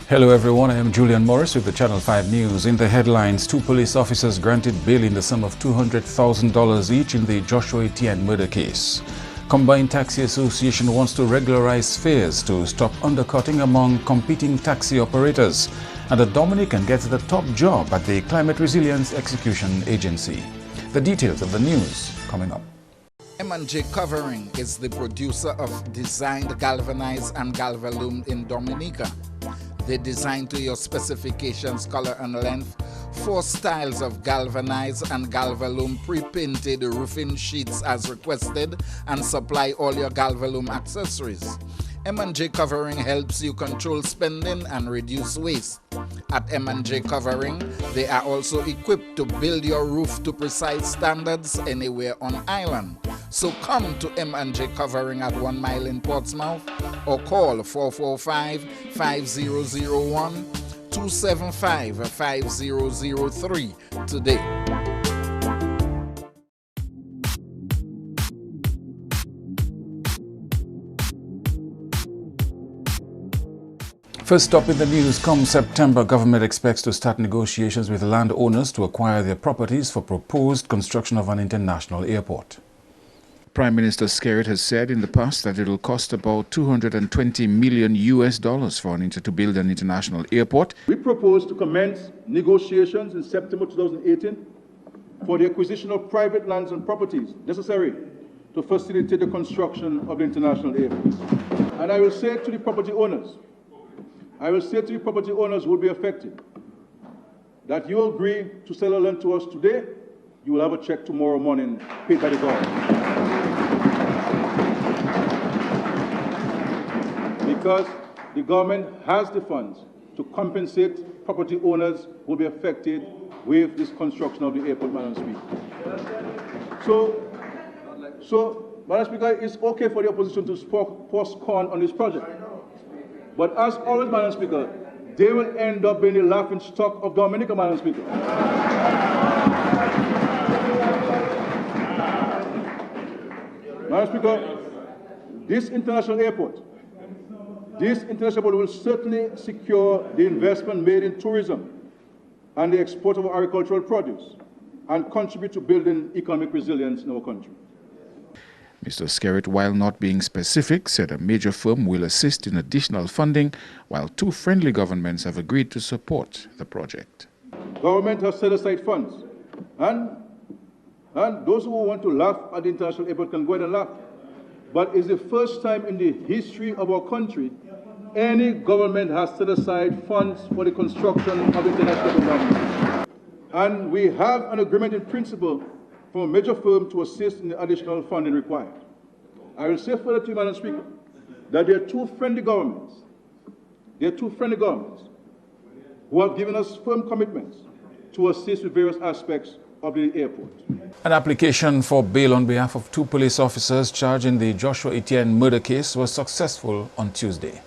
Hello everyone, I am Julian Morris with the Channel 5 News. In the headlines, 2 police officers granted bail in the sum of $200,000 each in the Joshua Etienne murder case. Combined Taxi Association wants to regularize fares to stop undercutting among competing taxi operators. And a Dominican gets the top job at the Climate Resilience Execution Agency. The details of the news coming up. M&J Covering is the producer of designed galvanized and galvalume in Dominica. They design to your specifications, color and length, 4 styles of galvanized and galvalume pre-painted roofing sheets as requested, and supply all your galvalume accessories. M&J Covering helps you control spending and reduce waste. At M&J Covering, they are also equipped to build your roof to precise standards anywhere on island. So come to M&J Covering at 1 Mile in Portsmouth or call 445-5001 275-5003 today. First up in the news, come September, government expects to start negotiations with landowners to acquire their properties for proposed construction of an international airport. Prime Minister Skerritt has said in the past that it will cost about $220 million to build an international airport. We propose to commence negotiations in September 2018 for the acquisition of private lands and properties necessary to facilitate the construction of the international airport. And I will say to the property owners who will be affected that you agree to sell a land to us today, you will have a check tomorrow morning paid by the government. Because the government has the funds to compensate property owners who will be affected with this construction of the airport, Madam Speaker. So, Madam Speaker, it's okay for the opposition to pour scorn on this project. But as always, Madam Speaker, they will end up being the laughing stock of Dominica, Madam Speaker. Madam Speaker, this international airport will certainly secure the investment made in tourism and the export of agricultural produce and contribute to building economic resilience in our country. Mr. Skerritt, while not being specific, said a major firm will assist in additional funding, while 2 friendly governments have agreed to support the project. Government has set aside funds, and those who want to laugh at the international airport can go ahead and laugh. But it's the first time in the history of our country any government has set aside funds for the construction of the international airport. And we have an agreement in principle from a major firm to assist in the additional funding required. I will say further to you, Madam Speaker, that there are 2 friendly governments. Who have given us firm commitments to assist with various aspects of the airport. An application for bail on behalf of 2 police officers charged in the Joshua Etienne murder case was successful on Tuesday.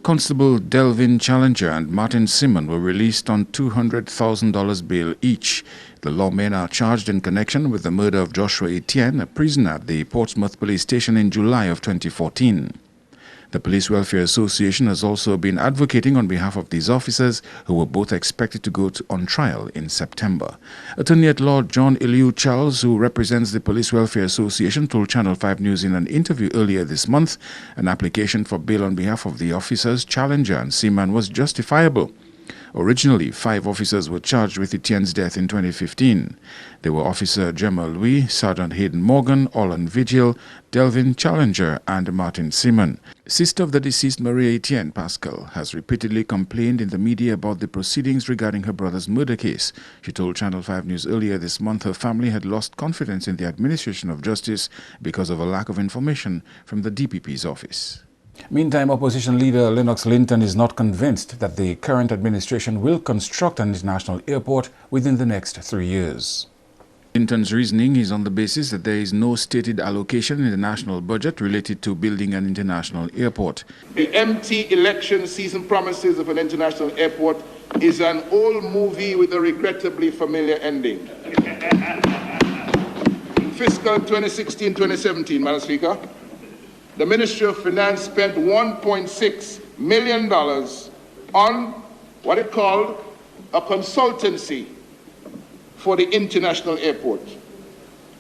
Constable Delvin Challenger and Martin Simon were released on $200,000 bail each. The lawmen are charged in connection with the murder of Joshua Etienne, a prisoner at the Portsmouth police station in July of 2014. The Police Welfare Association has also been advocating on behalf of these officers, who were both expected to go on trial in September. Attorney at Law John Eliu Charles, who represents the Police Welfare Association, told Channel 5 News in an interview earlier this month an application for bail on behalf of the officers Challenger and Seaman was justifiable. Originally, 5 officers were charged with Etienne's death in 2015. They were Officer Gemma Louis, Sergeant Hayden Morgan, Olan Vigil, Delvin Challenger, and Martin Simon. Sister of the deceased Maria Etienne, Pascal, has repeatedly complained in the media about the proceedings regarding her brother's murder case. She told Channel 5 News earlier this month her family had lost confidence in the administration of justice because of a lack of information from the DPP's office. Meantime, opposition leader Lennox Linton is not convinced that the current administration will construct an international airport within the next 3 years. Linton's reasoning is on the basis that there is no stated allocation in the national budget related to building an international airport. The empty election season promises of an international airport is an old movie with a regrettably familiar ending. In fiscal 2016-2017, Madam Speaker, the Ministry of Finance spent $1.6 million on what it called a consultancy for the international airport,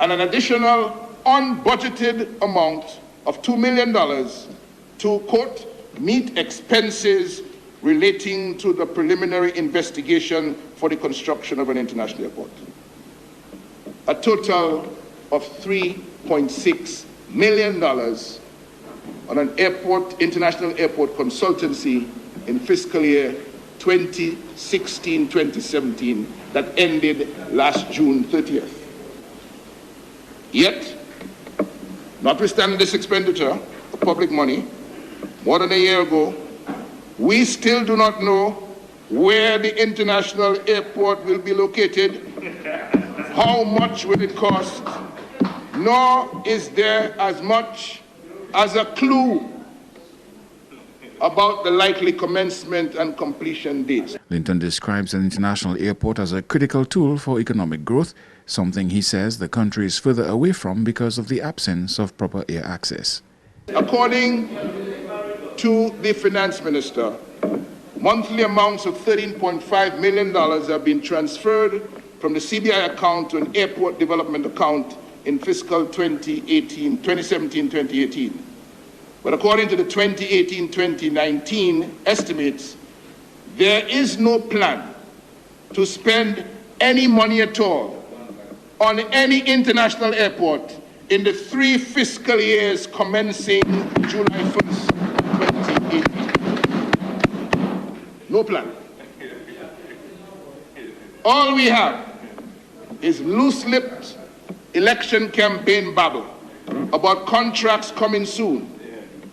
and an additional unbudgeted amount of $2 million to, quote, meet expenses relating to the preliminary investigation for the construction of an international airport. A total of $3.6 million on an international airport consultancy in fiscal year 2016-2017 that ended last June 30th. Yet, notwithstanding this expenditure of public money, more than a year ago, we still do not know where the international airport will be located, how much will it cost, nor is there as much as a clue about the likely commencement and completion dates. Linton describes an international airport as a critical tool for economic growth, something he says the country is further away from because of the absence of proper air access. According to the finance minister, monthly amounts of $13.5 million have been transferred from the CBI account to an airport development account in fiscal 2017-2018. But according to the 2018-2019 estimates, there is no plan to spend any money at all on any international airport in the 3 fiscal years commencing July 1st, 2018. No plan. All we have is loose-lipped election campaign babble about contracts coming soon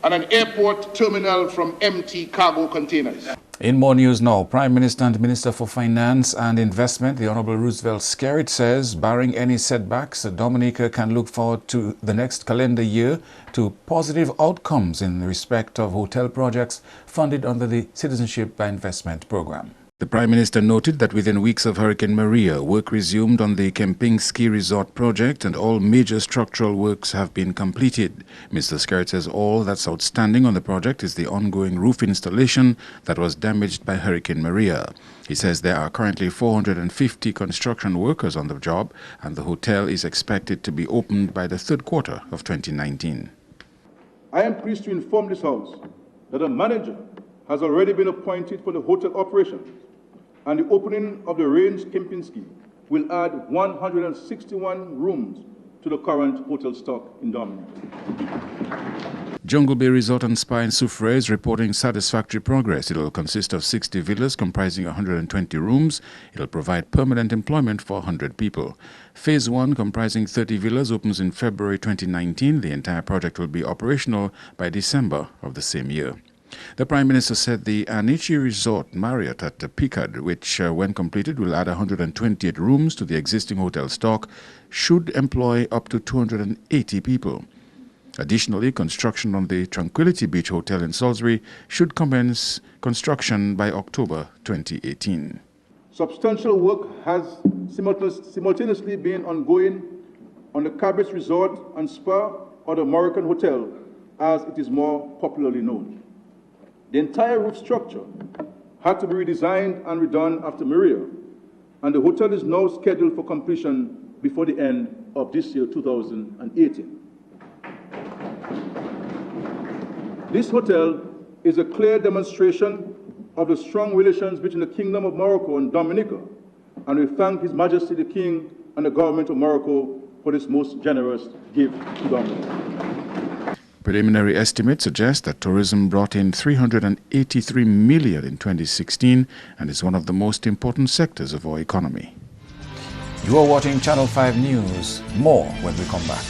and an airport terminal from empty cargo containers. In more news now, Prime Minister and Minister for Finance and Investment, the Honorable Roosevelt Skerritt, says, barring any setbacks, Dominica can look forward to the next calendar year to positive outcomes in respect of hotel projects funded under the Citizenship by Investment program. The Prime Minister noted that within weeks of Hurricane Maria, work resumed on the Kemping Ski Resort project and all major structural works have been completed. Mr. Skerritt says all that's outstanding on the project is the ongoing roof installation that was damaged by Hurricane Maria. He says there are currently 450 construction workers on the job and the hotel is expected to be opened by the third quarter of 2019. I am pleased to inform this House that a manager has already been appointed for the hotel operations, and the opening of the Range Kempinski will add 161 rooms to the current hotel stock in Dominica. Jungle Bay Resort and Spa in Soufrière is reporting satisfactory progress. It will consist of 60 villas comprising 120 rooms. It will provide permanent employment for 100 people. Phase 1, comprising 30 villas, opens in February 2019. The entire project will be operational by December of the same year. The Prime Minister said the Anichi Resort Marriott at Picard, which when completed will add 128 rooms to the existing hotel stock, should employ up to 280 people. Additionally, construction on the Tranquility Beach Hotel in Salisbury should commence construction by October 2018. Substantial work has simultaneously been ongoing on the Cabot Resort and Spa, or the Moroccan Hotel, as it is more popularly known. The entire roof structure had to be redesigned and redone after Maria, and the hotel is now scheduled for completion before the end of this year, 2018. This hotel is a clear demonstration of the strong relations between the Kingdom of Morocco and Dominica, and we thank His Majesty the King and the government of Morocco for this most generous gift to Dominica. Preliminary estimates suggest that tourism brought in $383 million in 2016 and is one of the most important sectors of our economy. You are watching Channel 5 News. More when we come back.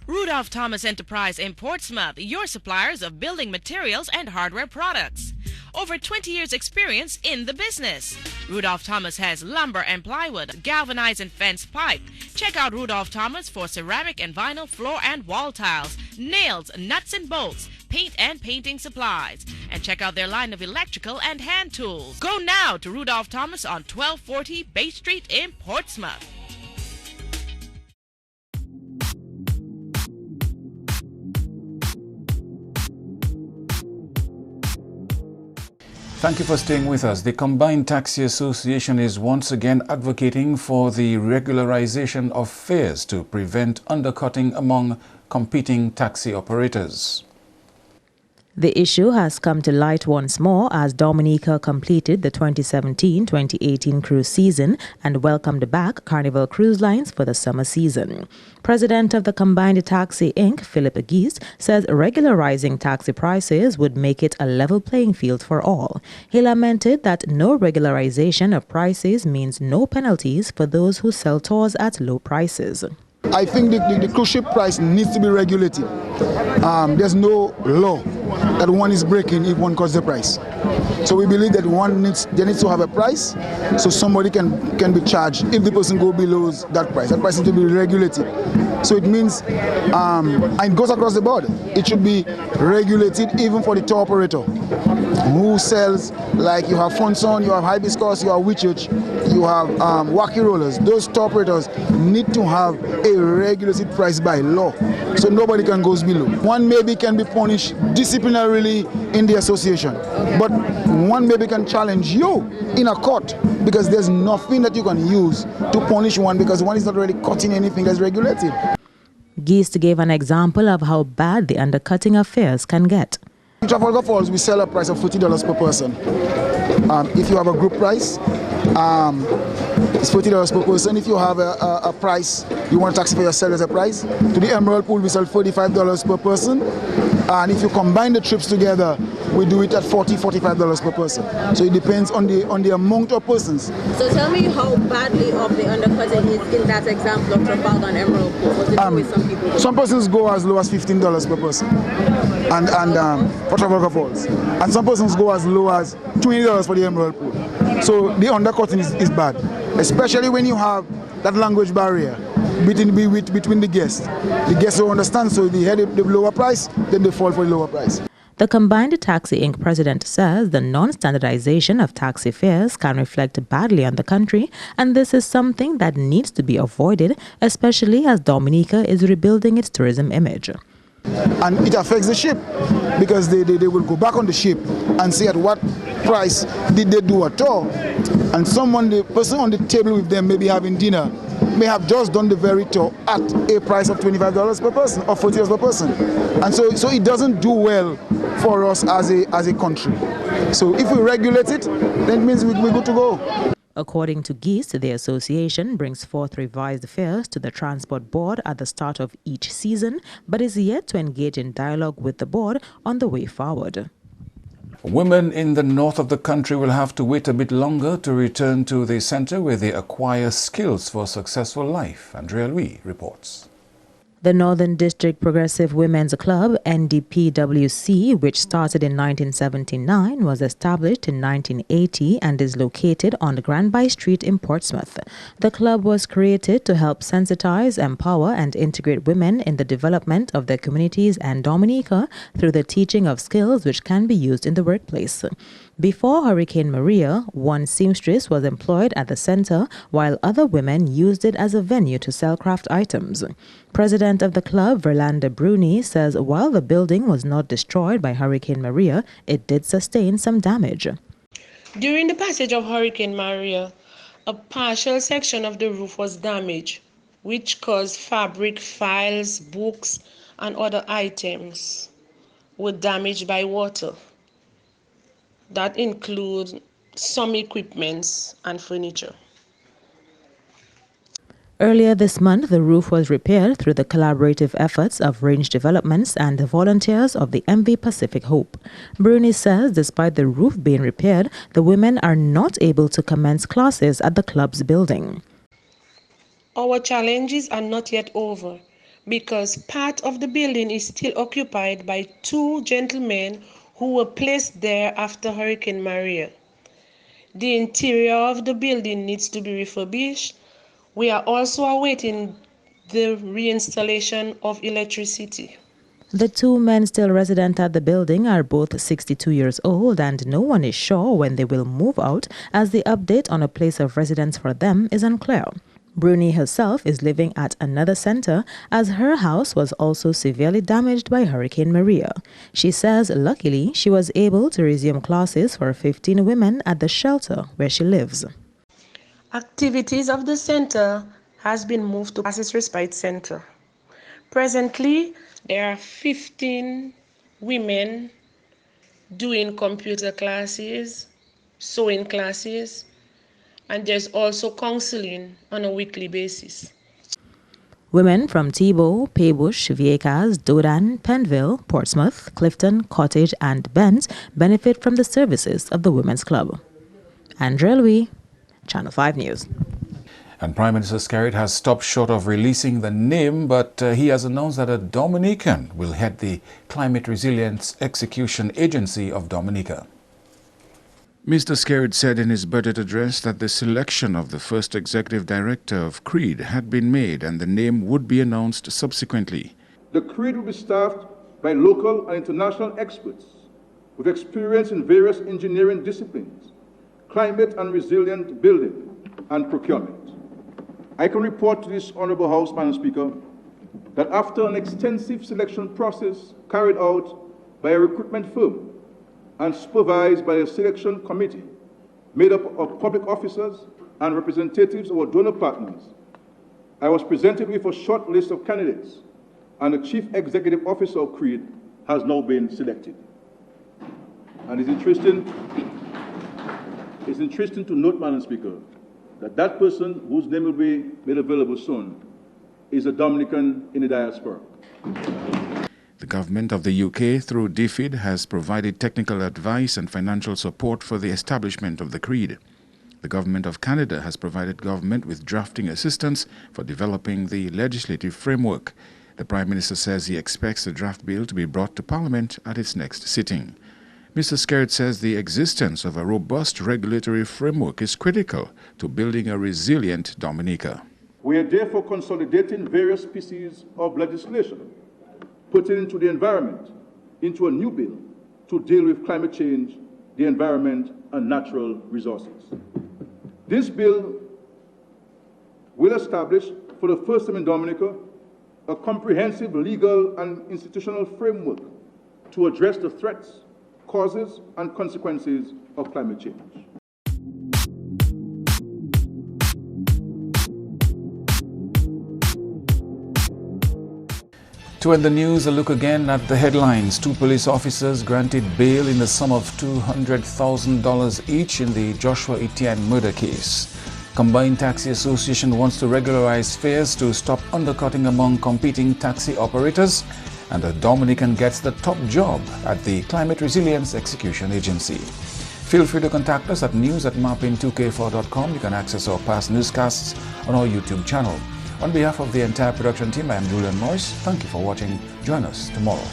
Rudolph Thomas Enterprise in Portsmouth, your suppliers of building materials and hardware products. Over 20 years experience in the business. Rudolph Thomas has lumber and plywood, galvanized and fence pipe. Check out Rudolph Thomas for ceramic and vinyl floor and wall tiles, nails, nuts and bolts, paint and painting supplies. And check out their line of electrical and hand tools. Go now to Rudolph Thomas on 1240 Bay Street in Portsmouth. Thank you for staying with us. The Combined Taxi Association is once again advocating for the regularization of fares to prevent undercutting among competing taxi operators. The issue has come to light once more as Dominica completed the 2017-2018 cruise season and welcomed back Carnival Cruise Lines for the summer season. President of the Combined Taxi Inc., Philip Geist, says regularizing taxi prices would make it a level playing field for all. He lamented that no regularization of prices means no penalties for those who sell tours at low prices. I think the cruise ship price needs to be regulated. There's no law that one is breaking if one cuts the price. So we believe that there needs to have a price so somebody can be charged if the person go below that price. That price needs to be regulated. So it means, and it goes across the board. It should be regulated even for the tour operator who sells, like you have Fonson, you have Hibiscus, you have Whitchurch, you have Wacky Rollers. Those tour operators need to have a regulated price by law, so nobody can go below. One maybe can be punished disciplinarily in the association, but one maybe can challenge you in a court because there's nothing that you can use to punish one because one is not really cutting anything that's regulated. Geist gave an example of how bad the undercutting of fares can get. In Trafalgar Falls, we sell a price of $40 per person. If you have a group price, it's $40 per person. If you have a price, you want a taxi for yourself as a price. To the Emerald Pool, we sell $45 per person. And if you combine the trips together, we do it at $45 per person. So it depends on the amount of persons. So tell me how badly of the undercutting is in that example of Trafalgar and Emerald Pool. What to do with some people? Some persons go as low as $15 per person, and for Trafalgar Falls, and some persons go as low as $20 for the Emerald Pool. So the undercutting is bad, especially when you have that language barrier between the guests. The guests don't understand, so they hear the lower price, then they fall for the lower price. The Combined Taxi Inc. president says the non-standardization of taxi fares can reflect badly on the country, and this is something that needs to be avoided, especially as Dominica is rebuilding its tourism image. And it affects the ship because they will go back on the ship and see at what price did they do a tour, and the person on the table with them may be having dinner may have just done the very tour at a price of $25 per person or $40 per person, and so it doesn't do well for us as a country. So if we regulate it, then it means we're good to go. According to Geist, the association brings forth revised fares to the Transport Board at the start of each season, but is yet to engage in dialogue with the board on the way forward. Women in the north of the country will have to wait a bit longer to return to the center where they acquire skills for a successful life. Andrea Louis reports. The Northern District Progressive Women's Club, NDPWC, which started in 1979, was established in 1980 and is located on Granby Street in Portsmouth. The club was created to help sensitize, empower and integrate women in the development of their communities and Dominica through the teaching of skills which can be used in the workplace. Before Hurricane Maria, one seamstress was employed at the center, while other women used it as a venue to sell craft items. President of the club, Verlanda Bruni, says while the building was not destroyed by Hurricane Maria, it did sustain some damage. During the passage of Hurricane Maria, a partial section of the roof was damaged, which caused fabric, files, books, and other items were damaged by water. That includes some equipments and furniture. Earlier this month, the roof was repaired through the collaborative efforts of Range Developments and the volunteers of the MV Pacific Hope. Bruni says despite the roof being repaired, the women are not able to commence classes at the club's building. Our challenges are not yet over because part of the building is still occupied by two gentlemen who were placed there after Hurricane Maria. The interior of the building needs to be refurbished. We are also awaiting the reinstallation of electricity. The two men still resident at the building are both 62 years old, and no one is sure when they will move out, as the update on a place of residence for them is unclear. Bruni herself is living at another center as her house was also severely damaged by Hurricane Maria. She says luckily she was able to resume classes for 15 women at the shelter where she lives. Activities of the center has been moved to Crisis Respite Center. Presently, there are 15 women doing computer classes, sewing classes, and there's also counseling on a weekly basis. Women from Tebow, Paybush, Vieques, Dodan, Penville, Portsmouth, Clifton, Cottage, and Benz benefit from the services of the Women's Club. Andrea Louis, Channel 5 News. And Prime Minister Skerritt has stopped short of releasing the name, but he has announced that a Dominican will head the Climate Resilience Execution Agency of Dominica. Mr. Skerritt said in his budget address that the selection of the first executive director of CREED had been made and the name would be announced subsequently. The CREED will be staffed by local and international experts with experience in various engineering disciplines, climate and resilient building and procurement. I can report to this Honourable House, Madam Speaker, that after an extensive selection process carried out by a recruitment firm and supervised by a selection committee made up of public officers and representatives of our donor partners, I was presented with a short list of candidates, and the Chief Executive Officer of CREED has now been selected. And it's interesting to note, Madam Speaker, that person whose name will be made available soon is a Dominican in the diaspora. The government of the UK, through DFID, has provided technical advice and financial support for the establishment of the CREED. The government of Canada has provided government with drafting assistance for developing the legislative framework. The Prime Minister says he expects the draft bill to be brought to Parliament at its next sitting. Mr. Skerritt says the existence of a robust regulatory framework is critical to building a resilient Dominica. We are therefore consolidating various pieces of legislation putting into the environment into a new bill to deal with climate change, the environment, and natural resources. This bill will establish, for the first time in Dominica, a comprehensive legal and institutional framework to address the threats, causes, and consequences of climate change. To end the news, a look again at the headlines. 2 police officers granted bail in the sum of $200,000 each in the Joshua Etienne murder case. Combined Taxi Association wants to regularize fares to stop undercutting among competing taxi operators. And a Dominican gets the top job at the Climate Resilience Execution Agency. Feel free to contact us at news@marpin2k4.com. You can access our past newscasts on our YouTube channel. On behalf of the entire production team, I am Julian Morris. Thank you for watching. Join us tomorrow.